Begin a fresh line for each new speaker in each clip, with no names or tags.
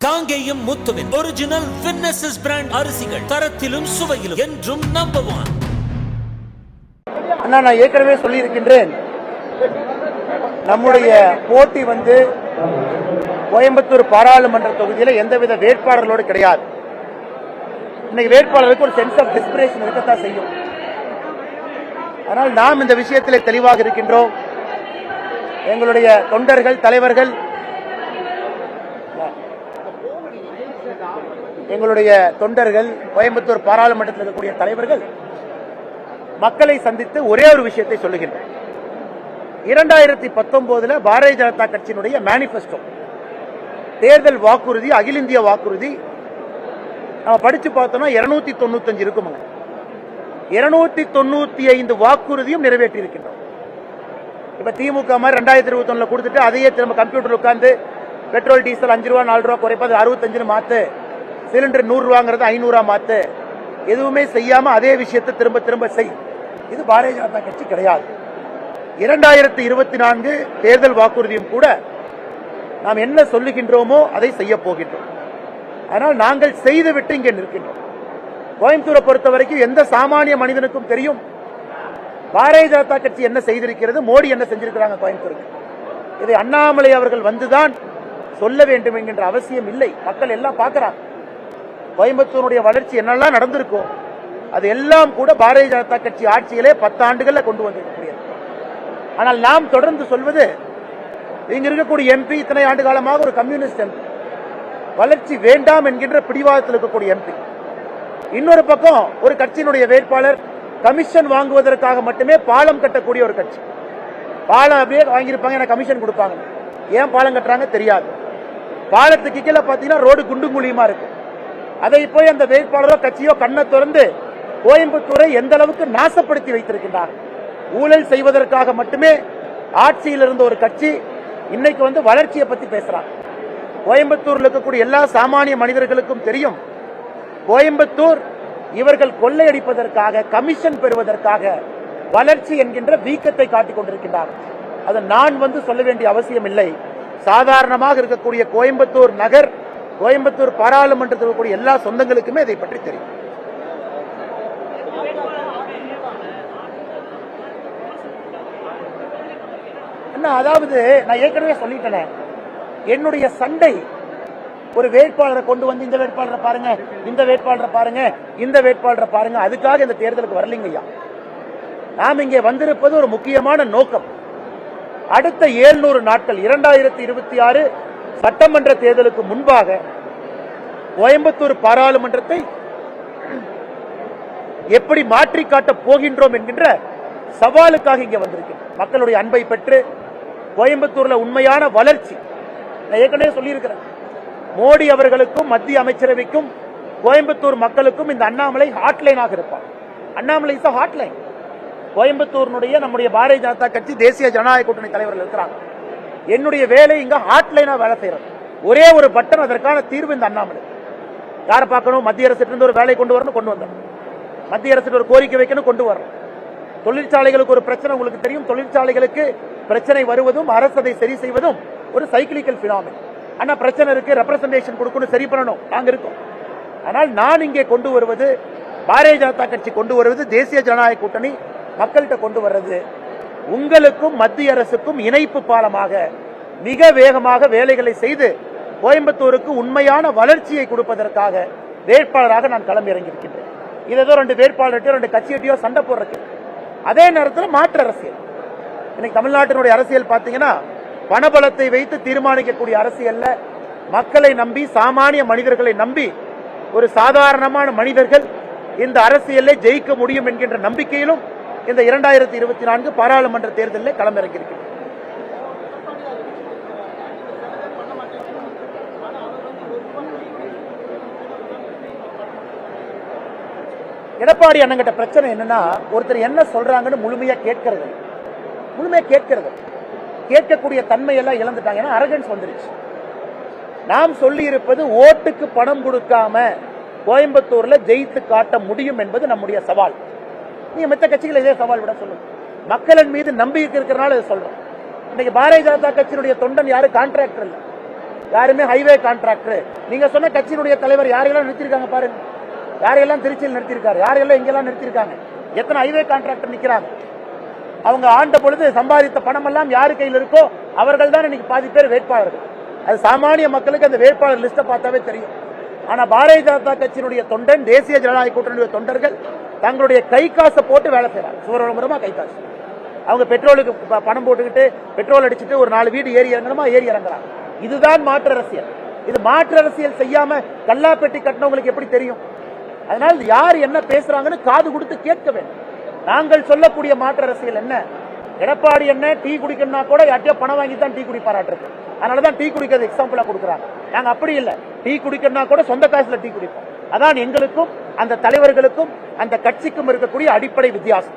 காங்கேயம் முத்துவின் ஒரிஜினல் வின்னசஸ் பிராண்ட் அரிசிகள் தரத்திலும் சுவையிலும் என்றும் நம்பர் 1.
அண்ணா, நான் ஏற்கனவே சொல்லி இருக்கின்றேன், நம்முடைய போட்டி கோயம்புத்தூர் பாராளுமன்ற தொகுதியில எந்தவித வேட்பாளர்களோடு கிடையாது. இன்னைக்கு வேட்பாளருக்கு ஒரு சென்ஸ் ஆஃப் டெஸ்பிரேஷன் இருக்கத்தான் செய்யும். ஆனால் நாம் இந்த விஷயத்தில் தெளிவாக இருக்கின்றோம். எங்களுடைய தொண்டர்கள், தலைவர்கள், கோயம்புத்தூர் பாராளுமன்றத்தில் இருக்கக்கூடிய தலைவர்கள் மக்களை சந்தித்து ஒரே ஒரு விஷயத்தை சொல்லுகின்றனர். 2019 பாரதிய ஜனதா கட்சியினுடைய மேனிபெஸ்டோ தேர்தல் வாக்குறுதி, அகில இந்திய வாக்குறுதி நம்ம படிச்சு பார்த்தோம்னா 295 இருக்குமுங்க. 295 வாக்குறுதியும் நிறைவேற்றி இருக்கின்றோம். இப்ப திமுக மாதிரி 2021 கொடுத்துட்டு அதையே திரும்ப கம்ப்யூட்டர் உட்கார்ந்து பெட்ரோல் டீசல் 5 ரூபா 4 ரூபா குறைப்பது 65 மாத்து, சிலிண்டர் 100 ரூபாங்கிறது 500 மாத்து, எதுவுமே செய்யாம அதே விஷயத்தை திரும்ப திரும்ப செய். இது பாரதிய ஜனதா கட்சி கிடையாது. 2024 தேர்தல் வாக்குறுதியும் கூட நாம் என்ன சொல்லுகின்றோமோ அதை செய்ய போகின்றோம். ஆனால் நாங்கள் செய்துவிட்டு இங்கே நிற்கின்றோம். கோயம்புத்தூரை பொறுத்த வரைக்கும் எந்த சாமானிய மனிதனுக்கும் தெரியும் பாரதிய ஜனதா கட்சி என்ன செய்திருக்கிறது, மோடி என்ன செஞ்சிருக்கிறாங்க கோயம்புத்தூருக்கு. இதை அண்ணாமலை அவர்கள் வந்துதான் சொல்ல வேண்டும் என்கின்ற அவசியம் இல்லை. மக்கள் எல்லாம் பார்க்கிறாங்க. கோயம்புத்தூருடைய வளர்ச்சி என்னெல்லாம் நடந்திருக்கும் அது எல்லாம் கூட பாரதிய ஜனதா கட்சி ஆட்சியிலே 10 ஆண்டுகள்ல கொண்டு வந்திருக்கக்கூடியது. ஆனால் நாம் தொடர்ந்து சொல்வது, இங்க இருக்கக்கூடிய எம்பி இத்தனை ஆண்டு காலமாக ஒரு கம்யூனிஸ்ட் எம்பி, வளர்ச்சி வேண்டாம் என்கின்ற பிடிவாதத்தில் இருக்கக்கூடிய எம்பி. இன்னொரு பக்கம் ஒரு கட்சியினுடைய வேட்பாளர் கமிஷன் வாங்குவதற்காக மட்டுமே பாலம் கட்டக்கூடிய ஒரு கட்சி. பாலம் அப்படியே வாங்கியிருப்பாங்க, எனக்கு கமிஷன் கொடுப்பாங்க. ஏன் பாலம் கட்டுறாங்க தெரியாது. பாலத்துக்கு கீழே பாத்தீங்கன்னா ரோடு குண்டும் குழியுமா இருக்கு. அதை போய் அந்த வேட்பாளரோ கட்சியோ கண்ணை திறந்து கோயம்புத்தூரை எந்த அளவுக்கு நாசப்படுத்தி வைத்திருக்கின்றார். ஊழல் செய்வதற்காக மட்டுமே ஆட்சியில் இருந்த ஒரு கட்சி இன்னைக்கு வளர்ச்சியை பத்தி பேசுறாங்க. கோயம்புத்தூர்ல இருக்கக்கூடிய எல்லா சாமானிய மனிதர்களுக்கும் தெரியும், கோயம்புத்தூர் இவர்கள் கொள்ளையடிப்பதற்காக, கமிஷன் பெறுவதற்காக வளர்ச்சி என்கின்ற வீக்கத்தை காட்டிக் கொண்டிருக்கின்றார். அதை நான் சொல்ல வேண்டிய அவசியம் இல்லை. சாதாரணமாக இருக்கக்கூடிய கோயம்புத்தூர் நகர், கோயம்புத்தூர் பாராளுமன்றத்தில் இருக்கக்கூடிய எல்லா சொந்தங்களுக்குமே இதை பற்றி தெரியும். அதாவது நான் ஏற்கனவே சொல்லிட்டேன், என்னுடைய சண்டை ஒரு வேட்பாளரை கொண்டு வந்து இந்த வேட்பாளரை பாருங்க, இந்த வேட்பாளரை பாருங்க, இந்த வேட்பாளரை பாருங்க, அதுக்காக இந்த தேர்தலுக்கு வரலைங்கய்யா. நாம் இங்கே வந்திருப்பது ஒரு முக்கியமான நோக்கம். அடுத்த 700 நாட்கள் 2026 சட்டமன்ற தேர்தலுக்கு முன்பாக கோயம்புத்தூர் பாராளுமன்றத்தை எப்படி மாற்றி காட்டப் போகின்றோம் என்கின்ற சவாலுக்காக இங்கே வந்திருக்கிறோம். மக்களுடைய அன்பை பெற்று கோயம்புத்தூர்ல உண்மையான வளர்ச்சி, நான் ஏற்கனவே சொல்லியிருக்கிறேன், மோடி அவர்களுக்கும் மத்திய அமைச்சரவைக்கும் கோயம்புத்தூர் மக்களுக்கும் இந்த அண்ணாமலை ஹாட்லைனாக இருப்பார். Annamalai is Hotline. கோயம்புத்தூருடைய நம்முடைய பாரதிய ஜனதா கட்சி தேசிய ஜனநாயக கூட்டணி தலைவர்கள் இருக்கிறாங்க. என்னுடைய வேலை இங்க ஹாட்லைனா வேலை செய்யறது. ஒரே ஒரு பட்டன், அதற்கான தீர்வு இந்த அண்ணாமலை. யாரை பார்க்கணும்? மத்திய அரசு இருந்து ஒரு வேலை கொண்டு வரணும், கொண்டு வந்தோம். மத்திய அரசு ஒரு கோரிக்கை வைக்கணும், கொண்டு வரணும். தொழிற்சாலைகளுக்கு ஒரு பிரச்சனை உங்களுக்கு தெரியும். தொழிற்சாலைகளுக்கு பிரச்சனை வருவதும் அரசு அதை சரி செய்வதும் ஒரு சைக்கிளிக்கல் பினாமினன். ஆனா பிரச்சனை இருக்கு, ரெப்ரசன்டேஷன் கொடுக்கணும், சரி பண்ணணும், நாங்க இருக்கோம். ஆனால் நான் இங்கே கொண்டு வருவது, பாரதிய ஜனதா கட்சி கொண்டு வருவது, தேசிய ஜனநாயக கூட்டணி மக்கள்கிட்ட கொண்டு வர்றது, உங்களுக்கும் மத்திய அரசுக்கும் இணைப்பு பாலமாக மிக வேகமாக வேலைகளை செய்து கோயம்புத்தூருக்கு உண்மையான வளர்ச்சியை கொடுப்பதற்காக வேட்பாளராக நான் களம் இறங்கியிருக்கின்றேன். இது ஏதோ 2 வேட்பாளர்கிட்டயோ 2 கட்சியிட்டயோ சண்டை போடுறதுக்கு. அதே நேரத்தில் மாற்று அரசியல். இன்னைக்கு தமிழ்நாட்டினுடைய அரசியல் பாத்தீங்கன்னா பணபலத்தை வைத்து தீர்மானிக்கக்கூடிய அரசியல்ல, மக்களை நம்பி, சாமானிய மனிதர்களை நம்பி, ஒரு சாதாரணமான மனிதர்கள் இந்த அரசியலை ஜெயிக்க முடியும் என்கின்ற நம்பிக்கையிலும் இந்த 2024 பாராளுமன்ற தேர்தலில் களமிறங்கியிருக்கிறது. எடப்பாடி அண்ணங்கிட்ட பிரச்சனை என்னன்னா, ஒருத்தர் என்ன சொல்றாங்கன்னு முழுமையா கேட்கறது, கேட்கக்கூடிய தன்மையெல்லாம் இழந்துட்டாங்க. ஏன்னா அரகன்ஸ் வந்துருச்சு. நாம் சொல்லி இருப்பது, ஓட்டுக்கு பணம் கொடுக்காம கோயம்புத்தூர்ல ஜெயித்து காட்ட முடியும் என்பது நம்முடைய சவால். நீங்க மற்ற கட்சிகளை இதே சவால் விட சொல்லுங்க. மக்களின் மீது நம்பிக்கை இருக்கிறனால சொல்றோம். இன்னைக்கு பாரதிய ஜனதா கட்சியினுடைய தொண்டன் யாரு? கான்ட்ராக்டர் இல்ல, யாருமே ஹைவே கான்ட்ராக்டர். நீங்க சொன்ன கட்சியினுடைய தலைவர் யாரையெல்லாம் நிறுத்திருக்காங்க பாருங்க, யாரையெல்லாம் திருச்சியில் நிறுத்திருக்காரு, யாரையெல்லாம் எங்கெல்லாம் நிறுத்திருக்காங்க, எத்தனை ஹைவே கான்ட்ராக்டர் நிக்கிறாங்க. அவங்க ஆண்ட பொழுது சம்பாதித்த பணம் எல்லாம் யாரு கையில் இருக்கோ அவர்கள் தான் இன்னைக்கு பாதி பேர் வேட்பாளர்கள். அது சாமானிய மக்களுக்கு அந்த வேட்பாளர் லிஸ்ட பார்த்தாவே தெரியும். ஆனா பாரதிய ஜனதா கட்சியினுடைய தொண்டன், தேசிய ஜனநாயக கூட்டணியுடைய தொண்டர்கள் தங்களுடைய கை காசை போட்டு வேலை செய்யறாங்க. சுவரமுறமா கை காசு. அவங்க பெட்ரோலுக்கு பணம் போட்டுக்கிட்டு பெட்ரோல் அடிச்சுட்டு ஒரு 4 வீடு ஏறி இறங்கணுமா ஏறி இறங்குறாங்க. இதுதான் மாற்று அரசியல். இது மாற்று அரசியல் செய்யாம கல்லாப்பெட்டி கட்டினவங்களுக்கு எப்படி தெரியும்? அதனால் யார் என்ன பேசுறாங்கன்னு காது கொடுத்து கேட்க வேண்டும். நாங்கள் சொல்லக்கூடிய மாற்று அரசியல் என்ன? எடப்பாடி என்ன டீ குடிக்கணும்னா கூட யார்ட்டையோ பணம் வாங்கி தான் டீ குடிப்பாராட்டிருக்கு. அதனாலதான் டீ குடிக்கிறது எக்ஸாம்பிளா கொடுக்குறாங்க. நாங்க அப்படி இல்லை, டீ குடிக்கணும்னா கூட சொந்த காசுல டீ குடிப்போம். அதான் எங்களுக்கும் அந்த தலைவர்களுக்கும் அந்த கட்சிக்கும் இருக்கக்கூடிய அடிப்படை வித்தியாசம்.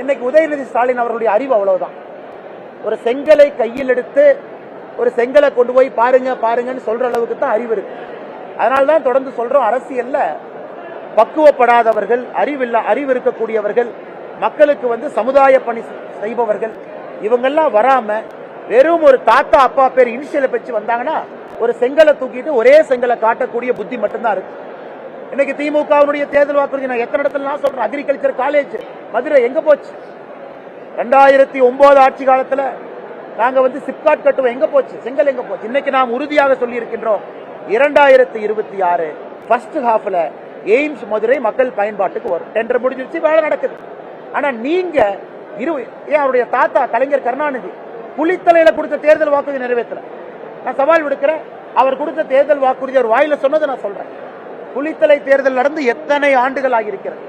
இன்னைக்கு உதயநிதி ஸ்டாலின் அவர்களுடைய அறிவு அவ்வளவுதான். ஒரு செங்கலை கையில் எடுத்து ஒரு செங்கலை கொண்டு போய் பாருங்க பாருங்கன்னு சொல்ற அளவுக்கு தான் அறிவு இருக்கு. அதனால்தான் தொடர்ந்து சொல்றோம், அரசியல்ல பக்குவப்படாதவர்கள், அறிவு இருக்கக்கூடியவர்கள், மக்களுக்கு சமுதாய பணி செய்பவர்கள் இவங்கெல்லாம் வராம வெறும் ஒரு தாத்தா அப்பா பேர் இனிஷியலை வச்சு வந்தாங்கன்னா ஒரு செங்கலை தூக்கிட்டு ஒரே செங்கலை காட்டக்கூடிய புத்தி மட்டும்தான் இருக்கு. இன்னைக்கு திமுகவுடைய தேர்தல் வாக்குறுதி நான் எத்தனை இடத்துல நான் சொல்றேன். அக்ரிகல்ச்சர் காலேஜ் மதுரை எங்க போச்சு? 2009 ஆட்சி காலத்துல நாங்க சிப்காட் கட்டுவோம், எங்க போச்சு? செங்கல் எங்க போச்சு? இன்னைக்கு நாம் உறுதியாக சொல்லி இருக்கின்றோம், 2026 ஃபர்ஸ்ட் ஹாஃப்ல எய்ம்ஸ் மதுரை மக்கள் பயன்பாட்டுக்கு வரும். டெண்டர் முடிஞ்சிருச்சு, வேலை நடக்குது. ஆனா நீங்க அவருடைய தாத்தா கலைஞர் கருணாநிதி புலித்தலையில கொடுத்த தேர்தல் வாக்குறுதி நிறைவேற்றல. நான் சவால் விடுக்கிறேன், அவர் கொடுத்த தேர்தல் வாக்குறுதி அவர் வாயில சொன்னதை நான் சொல்றேன். புலித்தலை தேர்தல் நடந்து எத்தனை ஆண்டுகள் ஆகியிருக்கிறது.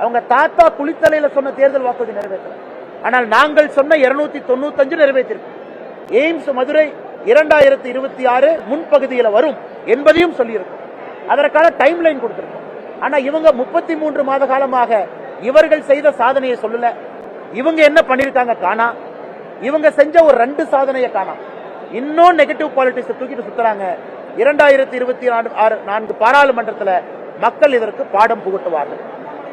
அவங்க தாத்தா புலித்தலையில சொன்ன தேர்தல் வாக்குறுதி நிறைவேற்றல. ஆனால் நாங்கள் சொன்ன 295 நிறைவேற்றிருக்கோம். எய்ம்ஸ் மதுரை 2026 முன்பகுதியில் வரும் என்பதையும் சொல்லியிருக்கோம். அதற்கான டைம் லைன் கொடுத்திருக்கோம். ஆனா இவங்க 33 மாத காலமாக இவர்கள் செய்த சாதனையை சொல்லல. இவங்க என்ன பண்ணிருக்காங்க காணா. இவங்க செஞ்ச ஒரு 2 சாதனையை காணா. இன்னும் நெகட்டிவ் பாலிடிக்ஸ் தூக்கிட்டு சுத்துறாங்க. 2024 பாராளுமன்றத்தில் மக்கள் இதற்கு பாடம் புகட்டுவார்கள்.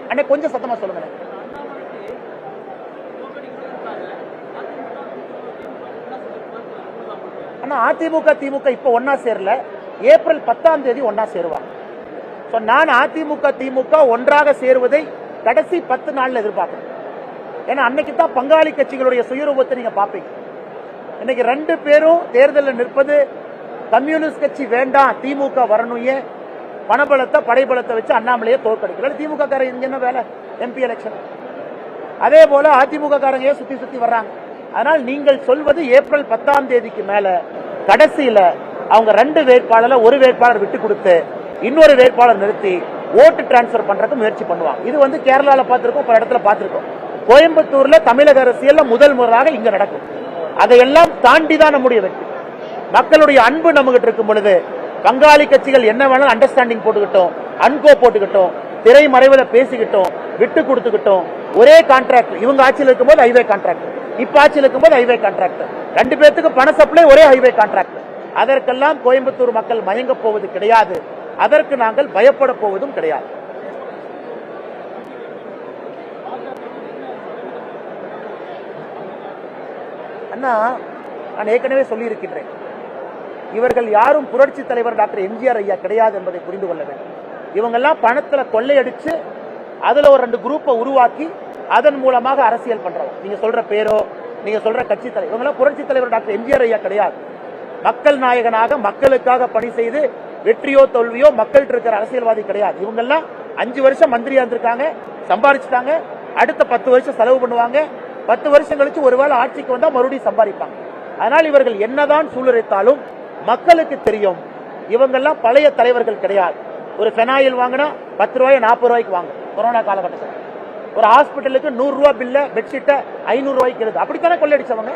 அன்னைக்கு கொஞ்சம் சத்தமா சொல்லுங்க. ஆனா அதிமுக திமுக இப்ப ஒன்னா சேரல, ஏப்ரல் 10ஆம் தேதி ஒன்னா சேருவாங்க. நான் அதிமுக திமுக ஒன்றாக சேருவதை கடைசி 10 நாள்ல எதிர்பார்க்கிறேன். ஏன்னா அன்னைக்கு தான் பங்காளி கட்சிகளுடைய சுயரூபத்தை நீங்க பாப்பீங்க. இன்னைக்கு 2 பேரும் தேர்தலில் நிற்பது கம்யூனிஸ்ட் கட்சி வேண்டாம், திமுக வரணும். ஏன்? பணபலத்தை படைபலத்தை வச்சு அண்ணாமலையே தோற்கடிக்கல. திமுக காரங்க என்ன வேலை? MP election. அதே போல அதிமுக காரங்க சுத்தி சுத்தி வர்றாங்க. அதனால் நீங்கள் சொல்வது ஏப்ரல் 10ஆம் தேதிக்கு மேல கடைசியில அவங்க 2 வேட்பாளர் ஒரு வேட்பாளர் விட்டு கொடுத்து இன்னொரு வேட்பாளர் நிறுத்தி ஓட்டு டிரான்ஸ்பர் பண்றதுக்கு முயற்சி பண்ணுவாங்க. இது கேரளால பார்த்திருக்கோம், பல இடத்துல பார்த்திருக்கோம். கோயம்புத்தூர்ல தமிழக அரசியல் முதல் முறையாக இங்க நடக்கும். அதையெல்லாம் தாண்டிதான் நம்முடைய வெற்றி. மக்களுடைய அன்பு நம்ம கிட்ட இருக்கும் பொழுது பங்காளி கட்சிகள் என்ன வேணாலும் அண்டர்ஸ்டாண்டிங் போட்டுக்கிட்டோம், அன்கோ போட்டுக்கிட்டோம், திரை மறைவுல பேசிக்கிட்டோம், விட்டு கொடுத்துக்கிட்டோம். ஒரே கான்ட்ராக்ட். இவங்க ஆட்சியில் இருக்கும்போது ஹைவே கான்ட்ராக்ட், இப்ப ஆட்சியில் இருக்கும்போது ஹைவே கான்ட்ராக்ட். 2 பேருக்கு பண சப்ளை ஒரே ஹைவே கான்ட்ராக்ட். அதற்கெல்லாம் கோயம்புத்தூர் மக்கள் மயங்க போவது கிடையாது. அதற்கு நாங்கள் பயப்பட போவதும் கிடையாது. அண்ணா, நான் ஏற்கனவே சொல்லி இருக்கின்றேன், இவர்கள் யாரும் புரட்சி தலைவர் டாக்டர் எம்ஜிஆர் ஐயா கிடையாது என்பதை புரிந்து கொள்ள வேண்டும். இவங்கெல்லாம் பணத்துல கொள்ளையடிச்சு அதுல ஒரு 2 குரூப்பை உருவாக்கி அதன் மூலமாக அரசியல் பண்றவங்க. நீங்க சொல்ற பேரோ நீங்க சொல்ற கட்சி தலைவர் இவங்கெல்லாம் புரட்சி தலைவர் டாக்டர் எம்ஜிஆர் ஐயா கிடையாது. மக்கள் நாயகனாக மக்களுக்காக பணி செய்து வெற்றியோ தோல்வியோ மக்கள்கிட்ட இருக்கிற அரசியல்வாதி கிடையாது. இவங்கெல்லாம் 5 வருஷம் மந்திரியா இருந்திருக்காங்க, சம்பாதிச்சுட்டாங்க. அடுத்த 10 வருஷம் செலவு பண்ணுவாங்க. 10 வருஷம் கழிச்சு ஒருவேளை ஆட்சிக்கு வந்தா மறுபடியும் சம்பாதிப்பாங்க. அதனால் இவர்கள் என்னதான் சூழலைத்தாலும் மக்களுக்கு தெரியும், இவங்கெல்லாம் பழைய தலைவர்கள் கிடையாது. ஒரு பெனாயில் வாங்கினா 10 ரூபாய் 40 ரூபாய்க்கு வாங்க. கொரோனா காலகட்டத்தில் ஒரு ஹாஸ்பிட்டலுக்கு 100 ரூபாய் பில்ல பெட்ஷீட்டை 500 ரூபாய்க்கு இருக்கு. அப்படித்தானே கொள்ளையடிச்சவங்க.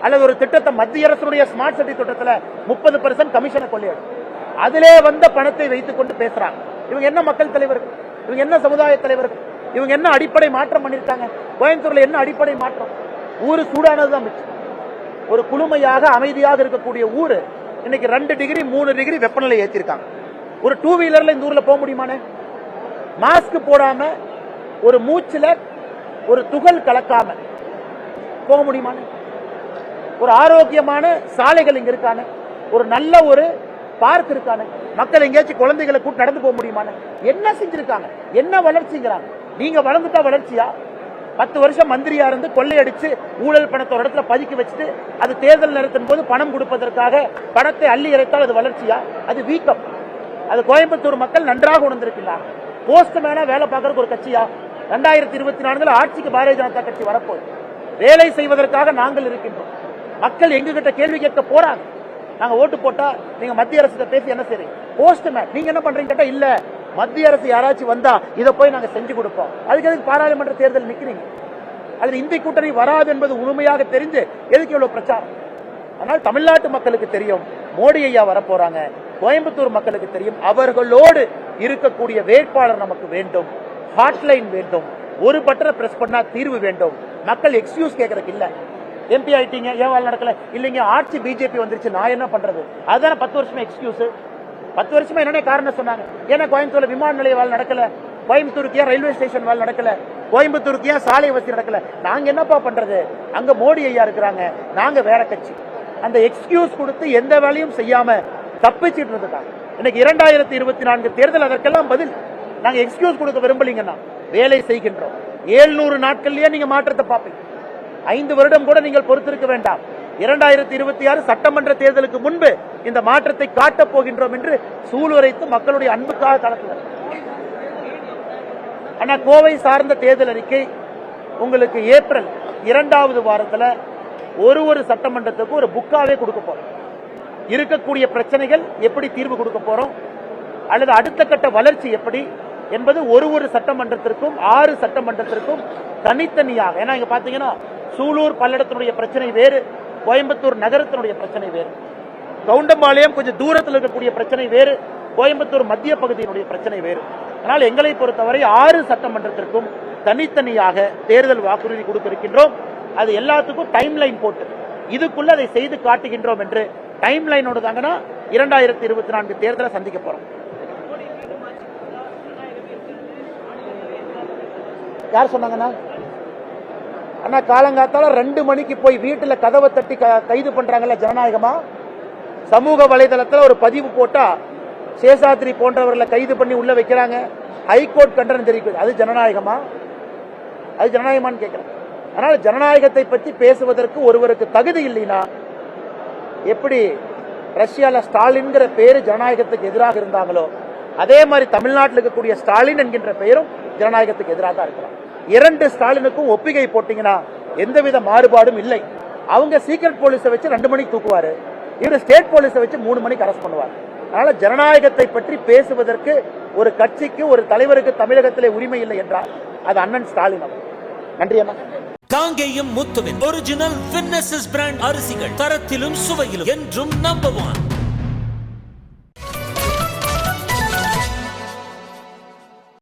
அல்லது ஒரு திட்டத்தை மத்திய அரசுடைய ஸ்மார்ட் சிட்டி திட்டத்தில் 30% கமிஷனை கொள்ளையடிச்சு அதிலே வந்த பணத்தை வைத்துக் கொண்டு பேசுறாங்க. இவங்க என்ன மக்கள் தலைவர்கள்? இவங்க என்ன சமுதாய தலைவர்கள்? இவங்க என்ன அடிப்படை மாற்றம் பண்ணிருக்காங்க? கோயம்புத்தூர்ல என்ன அடிப்படை மாற்றம்? ஊரு சூடானதுதான் மிச்சம். ஒரு குளுமையாக அமைதியாக இருக்கக்கூடிய ஊரு இன்னைக்கு 2 டிகிரி 3 டிகிரி வெப்பநிலை ஏற்றிருக்காங்க. ஒரு 2 வீலர்ல இந்த ஊர்ல போக முடியுமானே? மாஸ்க் போடாம ஒரு மூச்சுல ஒரு துகள் கலக்காம போக முடியுமா? ஒரு ஆரோக்கியமான சாலைகள் இங்க இருக்கானே, ஒரு நல்ல ஒரு பார்க் இருக்கானே, மக்கள் எங்கேயாச்சும் குழந்தைகளை கூட்டு நடந்து போக முடியுமா? என்ன செஞ்சிருக்காங்க? என்ன வளர்ச்சிங்கிறாங்க? நீங்க வளர்ந்துட்டா வளர்ச்சியா? 10 வருஷம் மந்திரியா இருந்து கொள்ளையடிச்சு ஊழல் பணத்தை ஒரு இடத்துல பதுக்கி வச்சுட்டு அது தேர்தல் நேரத்தின் போது பணம் கொடுப்பதற்காக பணத்தை அள்ளி இறைத்தால் அது வளர்ச்சியா? அது வீக்கம். அது கோயம்புத்தூர் மக்கள் நன்றாக உணர்ந்திருக்கிறாங்க. போஸ்ட்மேனா வேலை பார்க்கறதுக்கு ஒரு கட்சியா? 2024 ஆட்சிக்கு பாரதிய ஜனதா கட்சி வரப்போகுது. வேலை செய்வதற்காக நாங்கள் இருக்கின்றோம். மக்கள் எங்க கிட்ட கேள்வி கேட்க போறாங்க. நாங்க ஓட்டு போட்டா நீங்க மத்திய அரசு பேசி என்ன செய்றீங்க? போஸ்ட்மேன் நீங்க என்ன பண்றீங்க கேட்டா இல்ல மத்திய அரசு யாராச்சும் வந்தா இதை போய் நாங்க செஞ்சு கொடுப்போம். அதுக்கு எதுக்கு பாராளுமன்ற தேர்தல் நிக்கிறீங்க? அதுல இந்திய கூட்டணி வராது என்பது உண்மையாக தெரிஞ்சு எதுக்கு இவ்வளவு பிரச்சாரம்? ஆனால் தமிழ்நாட்டு மக்களுக்கு தெரியும் மோடி ஐயா வரப்போறாங்க. கோயம்புத்தூர் மக்களுக்கு தெரியும் அவர்களோடு இருக்கக்கூடிய வேட்பாளர் நமக்கு வேண்டும். ஹாட்லைன் வேண்டும். ஒரு பட்டரை பிரஸ் பண்ணா தீர்வு வேண்டும். மக்கள் எக்ஸ்கியூஸ் கேட்கறதுக்கு இல்ல. எம்பி ஆயிட்டீங்க, ஏன் வேலை நடக்கல? இல்லைங்க ஆட்சி பிஜேபி வந்துருச்சு, நான் என்ன பண்றது? அதுதானே 10 வருஷமா எக்ஸ்கியூஸ். 10 வருஷமா என்னென்ன காரணம் சொன்னாங்க? ஏன்னா கோயம்புத்தூர்ல விமான நிலைய வேலை நடக்கல, கோயம்புத்தூருக்கு ஏன் ரயில்வே ஸ்டேஷன் வேலை நடக்கல, கோயம்புத்தூருக்கு ஏன் சாலை வசதி நடக்கல? நாங்க என்னப்பா பண்றது? அங்க மோடி ஐயா இருக்கிறாங்க, நாங்க வேற கட்சி. அந்த எக்ஸ்கியூஸ் கொடுத்து எந்த வேலையும் செய்யாம தப்பிச்சிட்டு இருக்காங்க. இன்னைக்கு 2024 தேர்தல் அதற்கெல்லாம் பதில். நாங்க எக்ஸ்கியூஸ் கொடுக்க விரும்பலீங்கன்னா வேலை செய்கின்றோம். 700 நாட்கள்லயே நீங்க மாற்றத்தை பார்ப்பீங்க. 5 வருடம் கூட நீங்கள் பொறுத்திருக்க வேண்டாம். 2026 சட்டமன்ற தேர்தலுக்கு முன்பு இந்த மாற்றத்தை காட்டப் போகின்றோம் என்று சூளுரைத்து மக்களுடைய அன்புக்காக களத்தில். ஆனா கோவை சார்ந்த தேர்தல் அறிக்கை உங்களுக்கு ஏப்ரல் 2வது வாரத்தில் ஒரு சட்டமன்றத்துக்கு ஒரு புக்காவே கொடுக்க போறோம். இருக்கக்கூடிய பிரச்சனைகள் எப்படி தீர்வு கொடுக்க போறோம், அல்லது அடுத்த கட்ட வளர்ச்சி எப்படி என்பது ஒரு சட்டமன்றத்திற்கும் 6 சட்டமன்றத்திற்கும் தனித்தனியாக. ஏன்னா இங்க பாத்தீங்கன்னா சூலூர் பல்லடத்தினுடைய பிரச்சனை வேறு, கோயம்புத்தூர் நகரத்தினுடைய பிரச்சனை வேறு, கவுண்டம்பாளையம் கொஞ்சம் தூரத்தில் இருக்கக்கூடிய பிரச்சனை வேறு, கோயம்புத்தூர் மத்திய பகுதியினுடைய பிரச்சனை வேறு. ஆனால் எங்களை பொறுத்தவரை 6 சட்டமன்றத்திற்கும் தனித்தனியாக தேர்தல் வாக்குறுதி கொடுக்க இருக்கின்றோம். அது எல்லாத்துக்கும் டைம் லைன் போட்டு இதுக்குள்ள அதை செய்து காட்டுகின்றோம் என்று டைம் லைனோடு தாங்கன்னா 2024 தேர்தலை சந்திக்க போறோம். யார் சொன்னாங்கன்னா? அண்ணா காலங்காத்தால 2 மணிக்கு போய் வீட்டுல கதவை தட்டி கைது பண்றாங்கல்ல, ஜனநாயகமா? சமூக வலைதளத்தில் ஒரு பதிவு போட்டா சேஷாத்ரி போன்றவர்களை கைது பண்ணி உள்ள வைக்கிறாங்க, ஹைகோர்ட் கண்டனம் தெரிவிக்குது. அது ஜனநாயகமா? அது ஜனநாயகமான்னு கேட்கிறேன். அதனால ஜனநாயகத்தை பற்றி பேசுவதற்கு ஒருவருக்கு தகுதி இல்லைன்னா எப்படி ரஷ்யால ஸ்டாலின்கிற பேரு ஜனநாயகத்துக்கு எதிராக இருந்தாங்களோ அதே மாதிரி தமிழ்நாட்டில் இருக்கக்கூடிய ஸ்டாலின் என்கின்ற பெயரும் ஜனநாயகத்துக்கு எதிராக தான் இருக்கிறார். 2 ஸ்டாலினுக்கும் ஒப்பிகை போட்டீங்கன்னா எந்தவித மாறுபாடும் இல்லை. அவங்க சீக்ரெட் போலீஸை வச்சு 2 மணிக்கு தூக்குவாரு, இவர் ஸ்டேட் போலீஸை வச்சு 3 மணிக்கு அரெஸ்ட் பண்ணுவார். அதனால ஜனநாயகத்தை பற்றி பேசுவதற்கு ஒரு கட்சிக்கு ஒரு தலைவருக்கு தமிழகத்திலே உரிமை இல்லை என்றால் அது அண்ணன் ஸ்டாலின் அவர். நன்றி அண்ணா.
காங்கேயம் முத்துவின் ஒரிஜினல் வின்னசஸ் பிராண்ட் அரிசிகள் தரத்திலும் சுவையிலும் என்றும் நம்பர் 1.